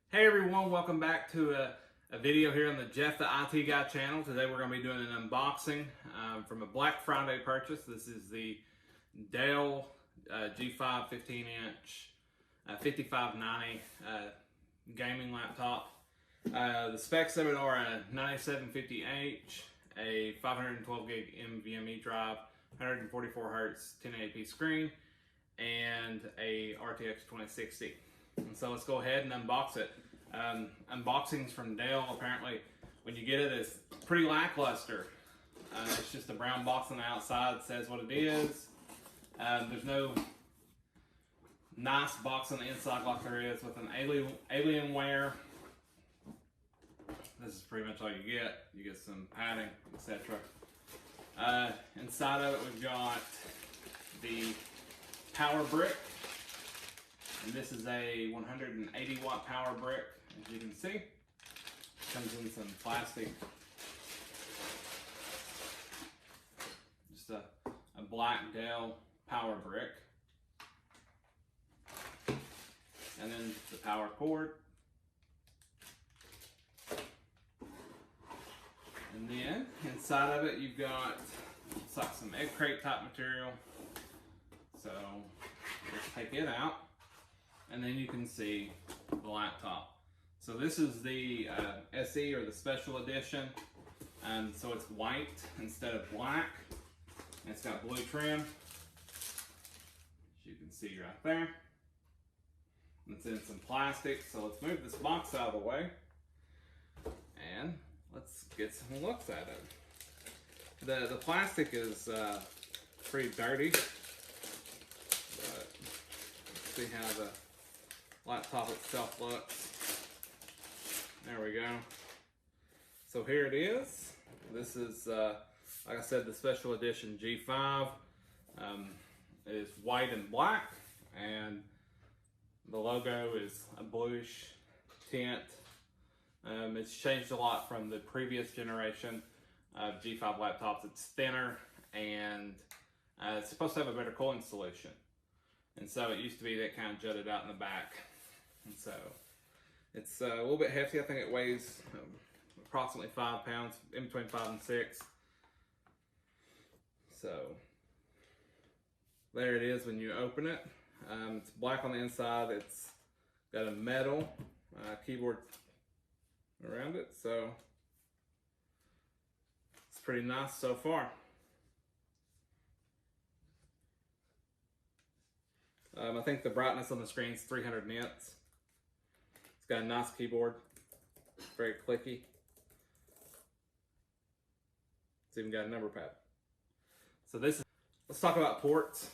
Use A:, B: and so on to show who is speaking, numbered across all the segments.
A: Hey everyone, welcome back to a video here on the Jeff the IT Guy channel. Today we're going to be doing an unboxing from a Black Friday purchase. This is the Dell G5 15-inch 5590 gaming laptop. The specs of it are a 9750H, a 512 gig NVMe drive, 144 Hz 1080p screen, and a RTX 2060. And so let's go ahead and unbox it. Unboxings from Dell, apparently when you get it, it's pretty lackluster. It's just a brown box on the outside that says what it is. There's no nice box on the inside like there is with an Alienware. This is pretty much all you get. You get some padding, etc. Inside of it we've got the power brick. And this is a 180 watt power brick, as you can see. Comes in some plastic, just a black Dell power brick. And then the power cord. And then inside of it you've got, looks like some egg crate type material. So let's take it out. And then you can see the laptop. So this is the SE, or the special edition. So it's white instead of black. And it's got blue trim, as you can see right there. It's in some plastic. So let's move this box out of the way and let's get some looks at it. The plastic is pretty dirty, but let's see how the laptop itself looks. There we go. So here it is. This is, like I said, the special edition G5. It is white and black, and the logo is a bluish tint. It's changed a lot from the previous generation of G5 laptops. It's thinner, and it's supposed to have a better cooling solution. And so it used to be that kind of jutted out in the back. And so it's a little bit hefty. I think it weighs approximately 5 pounds, in between 5 and 6. So there it is when you open it. It's black on the inside. It's got a metal keyboard around it. So it's pretty nice so far. I think the brightness on the screen is 300 nits. It's got a nice keyboard, very clicky. It's even got a number pad. So let's talk about ports.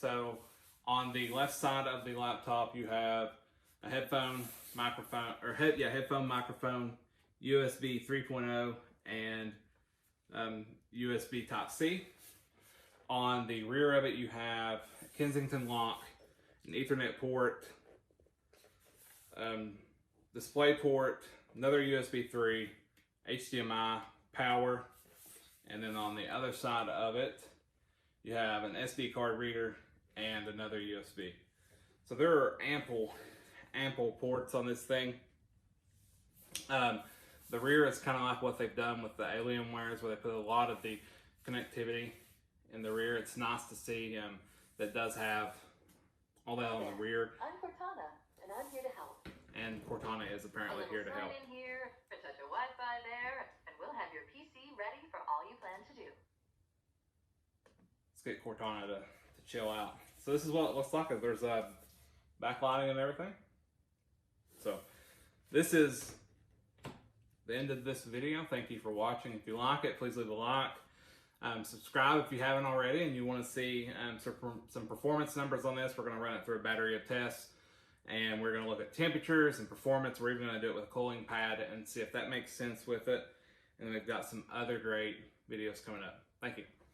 A: So on the left side of the laptop, you have a headphone microphone, or headphone microphone, USB 3.0, and USB Type-C. On the rear of it, you have a Kensington lock, an Ethernet port, display port, another USB 3, HDMI, power, and then on the other side of it, you have an SD card reader and another USB. So there are ample ports on this thing. The rear is kind of like what they've done with the Alienwares, where they put a lot of the connectivity in the rear. It's nice to see that does have all that on the rear.
B: I'm Cortana, and I'm here to help.
A: And Cortana is apparently here to help.
B: Sign in here, touch a Wi-Fi there, and we'll have your PC ready for all you plan to do.
A: Let's get Cortana to chill out. So this is what it looks like. There's backlighting and everything. So this is the end of this video. Thank you for watching. If you like it, please leave a like. Subscribe if you haven't already and you want to see some performance numbers on this. We're going to run it through a battery of tests, and we're going to look at temperatures and performance. We're even going to do it with a cooling pad and see if that makes sense with it. And we've got some other great videos coming up. Thank you.